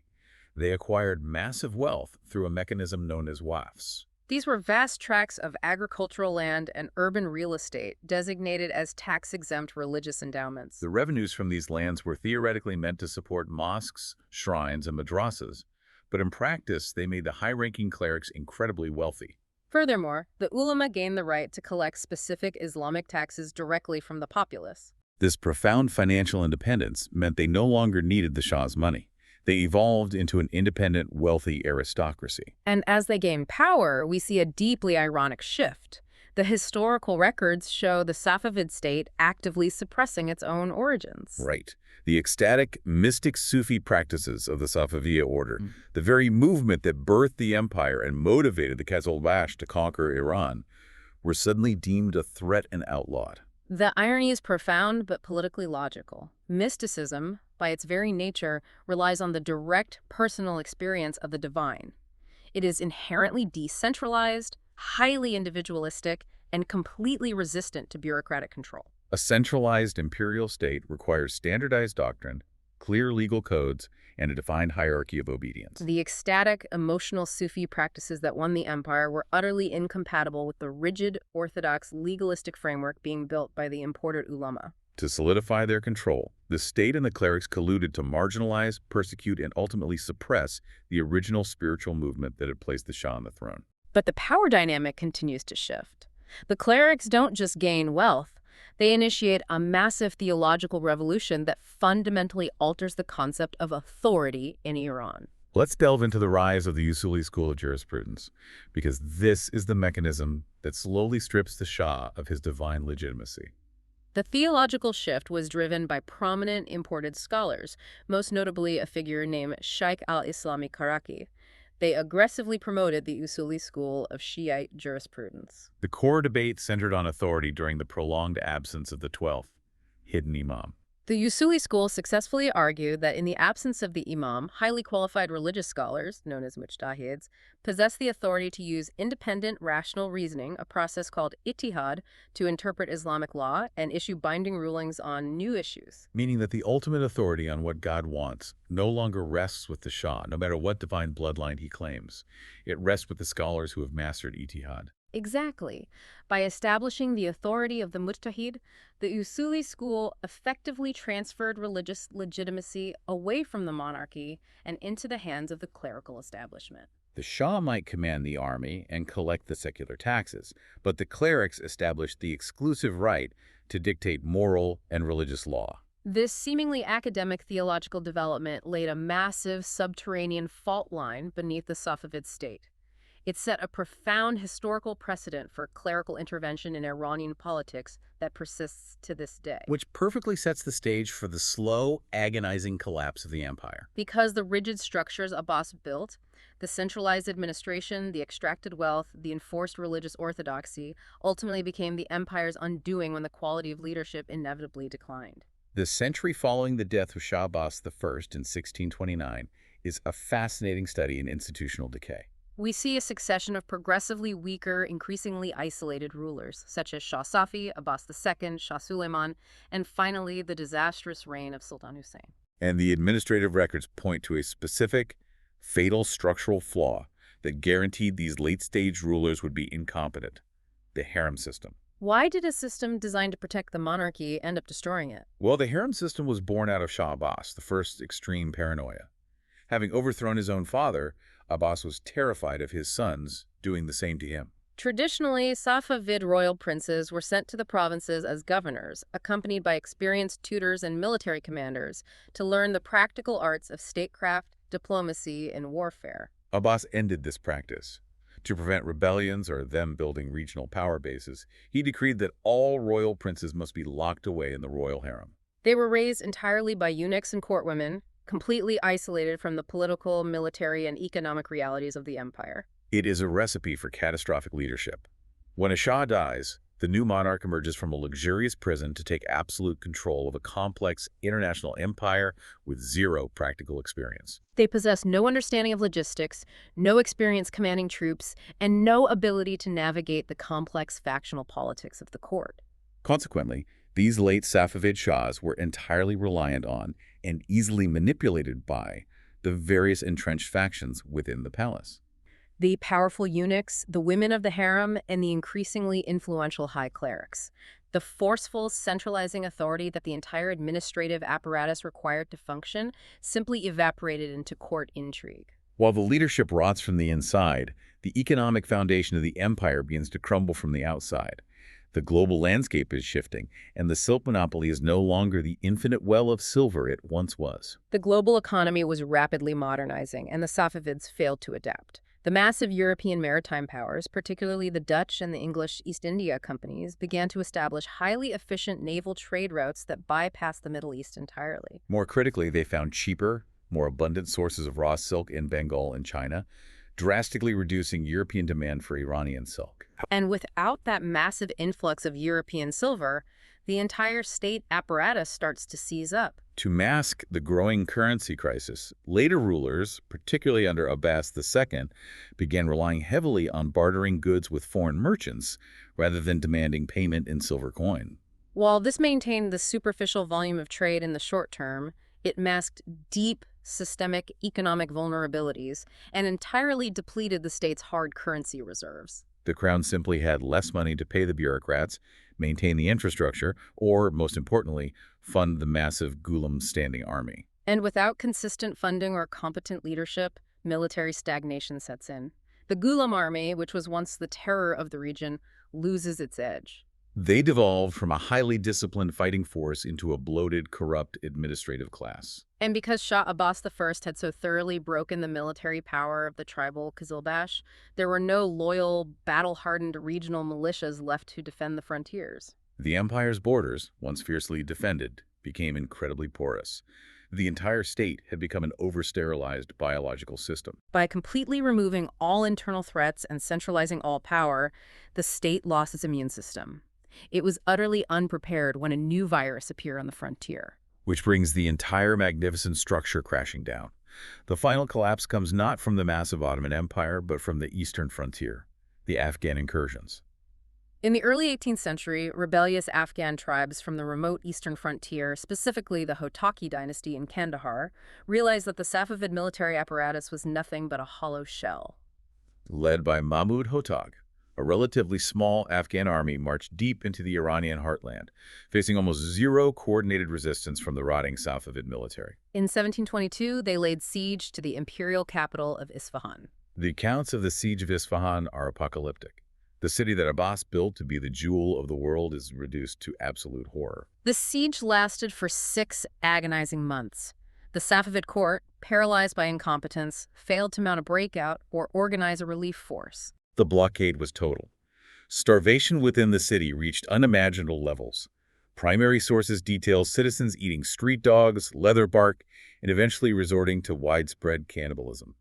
They acquired massive wealth through a mechanism known as waqfs. These were vast tracts of agricultural land and urban real estate designated as tax-exempt religious endowments. The revenues from these lands were theoretically meant to support mosques, shrines, and madrasas, but in practice, they made the high-ranking clerics incredibly wealthy. Furthermore, the ulama gained the right to collect specific Islamic taxes directly from the populace. This profound financial independence meant they no longer needed the Shah's money. They evolved into an independent, wealthy aristocracy. And as they gain power, we see a deeply ironic shift. The historical records show the Safavid state actively suppressing its own origins. Right. The ecstatic, mystic Sufi practices of the Safaviya order, the very movement that birthed the empire and motivated the Qizilbash to conquer Iran, were suddenly deemed a threat and outlawed. The irony is profound but politically logical. Mysticism, by its very nature, relies on the direct personal experience of the divine. It is inherently decentralized, highly individualistic, and completely resistant to bureaucratic control. A centralized imperial state requires standardized doctrine, clear legal codes, and a defined hierarchy of obedience. The ecstatic, emotional Sufi practices that won the empire were utterly incompatible with the rigid, orthodox, legalistic framework being built by the imported ulama. To solidify their control, the state and the clerics colluded to marginalize, persecute, and ultimately suppress the original spiritual movement that had placed the Shah on the throne. But the power dynamic continues to shift. The clerics don't just gain wealth, they initiate a massive theological revolution that fundamentally alters the concept of authority in Iran. Let's delve into the rise of the Usuli school of jurisprudence, because this is the mechanism that slowly strips the Shah of his divine legitimacy. The theological shift was driven by prominent imported scholars, most notably a figure named Shaykh al-Islam Karaki. They aggressively promoted the Usuli school of Shiite jurisprudence. The core debate centered on authority during the prolonged absence of the 12th, hidden imam. The Usuli school successfully argued that in the absence of the imam, highly qualified religious scholars, known as mujtahids, possess the authority to use independent, rational reasoning, a process called ittihad, to interpret Islamic law and issue binding rulings on new issues. Meaning that the ultimate authority on what God wants no longer rests with the Shah, no matter what divine bloodline he claims. It rests with the scholars who have mastered ijtihad. Exactly. By establishing the authority of the mujtahid, the Usuli school effectively transferred religious legitimacy away from the monarchy and into the hands of the clerical establishment. The Shah might command the army and collect the secular taxes, but the clerics established the exclusive right to dictate moral and religious law. This seemingly academic theological development laid a massive subterranean fault line beneath the Safavid state. It set a profound historical precedent for clerical intervention in Iranian politics that persists to this day. Which perfectly sets the stage for the slow, agonizing collapse of the empire. Because the rigid structures Abbas built, the centralized administration, the extracted wealth, the enforced religious orthodoxy, ultimately became the empire's undoing when the quality of leadership inevitably declined. The century following the death of Shah Abbas I in 1629 is a fascinating study in institutional decay. We see a succession of progressively weaker, increasingly isolated rulers, such as Shah Safi, Abbas II, Shah Suleiman, and finally the disastrous reign of Sultan Hussein. And the administrative records point to a specific, fatal structural flaw that guaranteed these late-stage rulers would be incompetent: the harem system. Why did a system designed to protect the monarchy end up destroying it? Well, the harem system was born out of Shah Abbas, the first extreme paranoia. Having overthrown his own father, Abbas was terrified of his sons doing the same to him. Traditionally, Safavid royal princes were sent to the provinces as governors, accompanied by experienced tutors and military commanders, to learn the practical arts of statecraft, diplomacy, and warfare. Abbas ended this practice. To prevent rebellions or them building regional power bases, he decreed that all royal princes must be locked away in the royal harem. They were raised entirely by eunuchs and courtwomen, completely isolated from the political, military, and economic realities of the empire. It is a recipe for catastrophic leadership. When a Shah dies, the new monarch emerges from a luxurious prison to take absolute control of a complex international empire with zero practical experience. They possess no understanding of logistics, no experience commanding troops, and no ability to navigate the complex factional politics of the court. Consequently, these late Safavid Shahs were entirely reliant on and easily manipulated by the various entrenched factions within the palace. The powerful eunuchs, the women of the harem, and the increasingly influential high clerics. The forceful, centralizing authority that the entire administrative apparatus required to function simply evaporated into court intrigue. While the leadership rots from the inside, the economic foundation of the empire begins to crumble from the outside. The global landscape is shifting, and the silk monopoly is no longer the infinite well of silver it once was. The global economy was rapidly modernizing, and the Safavids failed to adapt. The massive European maritime powers, particularly the Dutch and the English East India companies, began to establish highly efficient naval trade routes that bypassed the Middle East entirely. More critically, they found cheaper, more abundant sources of raw silk in Bengal and China, drastically reducing European demand for Iranian silk. And without that massive influx of European silver, the entire state apparatus starts to seize up. To mask the growing currency crisis, later rulers, particularly under Abbas II, began relying heavily on bartering goods with foreign merchants rather than demanding payment in silver coin. While this maintained the superficial volume of trade in the short term, it masked deep systemic economic vulnerabilities and entirely depleted the state's hard currency reserves. The crown simply had less money to pay the bureaucrats, maintain the infrastructure, or, most importantly, fund the massive Ghulam standing army. And without consistent funding or competent leadership, military stagnation sets in. The Ghulam army, which was once the terror of the region, loses its edge. They devolved from a highly disciplined fighting force into a bloated, corrupt administrative class. And because Shah Abbas I had so thoroughly broken the military power of the tribal Qizilbash, there were no loyal, battle-hardened regional militias left to defend the frontiers. The empire's borders, once fiercely defended, became incredibly porous. The entire state had become an over-sterilized biological system. By completely removing all internal threats and centralizing all power, the state lost its immune system. It was utterly unprepared when a new virus appeared on the frontier. which brings the entire magnificent structure crashing down. The final collapse comes not from the massive Ottoman Empire, but from the eastern frontier, the Afghan incursions. In the early 18th century, rebellious Afghan tribes from the remote eastern frontier, specifically the Hotaki dynasty in Kandahar, realized that the Safavid military apparatus was nothing but a hollow shell. Led by Mahmud Hotag, a relatively small Afghan army marched deep into the Iranian heartland, facing almost zero coordinated resistance from the rotting Safavid military. In 1722, they laid siege to the imperial capital of Isfahan. The accounts of the siege of Isfahan are apocalyptic. The city that Abbas built to be the jewel of the world is reduced to absolute horror. The siege lasted for 6 agonizing months. The Safavid court, paralyzed by incompetence, failed to mount a breakout or organize a relief force. The blockade was total. Starvation within the city reached unimaginable levels. Primary sources detail citizens eating street dogs, leather bark, and eventually resorting to widespread cannibalism.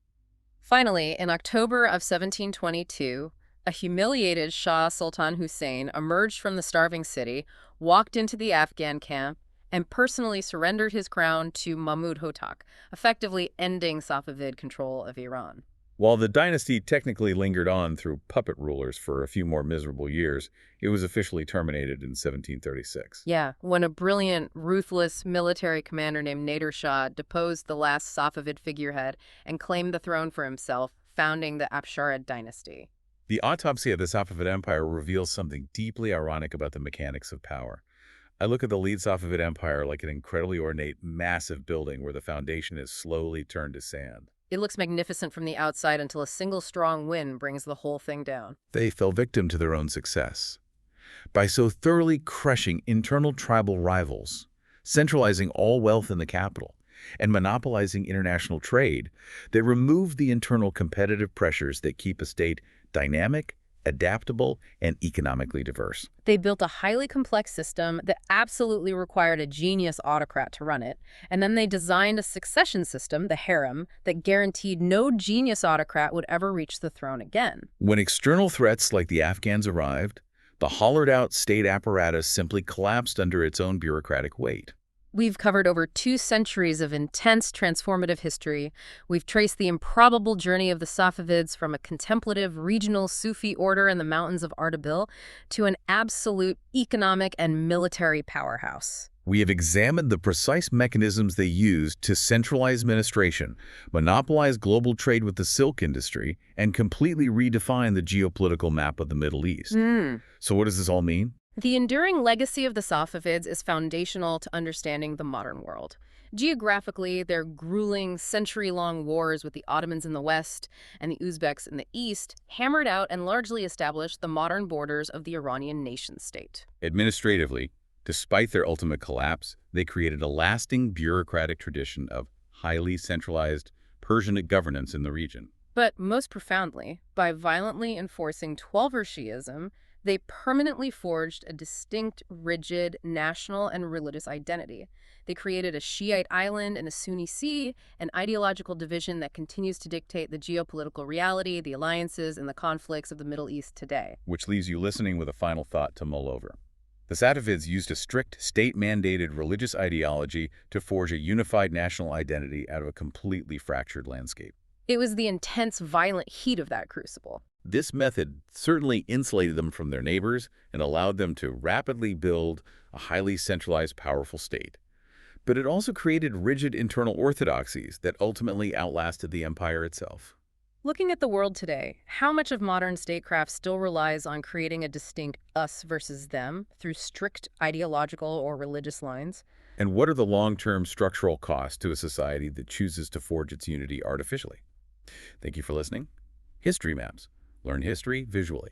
Finally, in October of 1722, a humiliated Shah Sultan Hussein emerged from the starving city, walked into the Afghan camp, and personally surrendered his crown to Mahmud Hotag, effectively ending Safavid control of Iran. While the dynasty technically lingered on through puppet rulers for a few more miserable years, it was officially terminated in 1736. Yeah, when a brilliant, ruthless military commander named Nader Shah deposed the last Safavid figurehead and claimed the throne for himself, founding the Afsharid dynasty. The autopsy of the Safavid Empire reveals something deeply ironic about the mechanics of power. I look at the lead Safavid Empire like an incredibly ornate, massive building where the foundation is slowly turned to sand. It looks magnificent from the outside until a single strong wind brings the whole thing down. They fell victim to their own success. By so thoroughly crushing internal tribal rivals, centralizing all wealth in the capital, and monopolizing international trade, they removed the internal competitive pressures that keep a state dynamic, adaptable, and economically diverse. They built a highly complex system that absolutely required a genius autocrat to run it, and then they designed a succession system, the harem, that guaranteed no genius autocrat would ever reach the throne again. When external threats like the Afghans arrived, the hollowed-out state apparatus simply collapsed under its own bureaucratic weight. We've covered over 2 centuries of intense transformative history. We've traced the improbable journey of the Safavids from a contemplative regional Sufi order in the mountains of Ardabil to an absolute economic and military powerhouse. We have examined the precise mechanisms they used to centralize administration, monopolize global trade with the silk industry, and completely redefine the geopolitical map of the Middle East. So what does this all mean? The enduring legacy of the Safavids is foundational to understanding the modern world. Geographically, their grueling, century-long wars with the Ottomans in the west and the Uzbeks in the east hammered out and largely established the modern borders of the Iranian nation-state. Administratively, despite their ultimate collapse, they created a lasting bureaucratic tradition of highly centralized Persian governance in the region. But most profoundly, by violently enforcing Twelver Shi'ism, they permanently forged a distinct, rigid, national and religious identity. They created a Shiite island and a Sunni sea, an ideological division that continues to dictate the geopolitical reality, the alliances, and the conflicts of the Middle East today. Which leaves you listening with a final thought to mull over. The Safavids used a strict, state-mandated religious ideology to forge a unified national identity out of a completely fractured landscape. It was the intense, violent heat of that crucible. This method certainly insulated them from their neighbors and allowed them to rapidly build a highly centralized, powerful state. But it also created rigid internal orthodoxies that ultimately outlasted the empire itself. Looking at the world today, how much of modern statecraft still relies on creating a distinct us versus them through strict ideological or religious lines? And what are the long-term structural costs to a society that chooses to forge its unity artificially? Thank you for listening. History Maps. Learn history visually.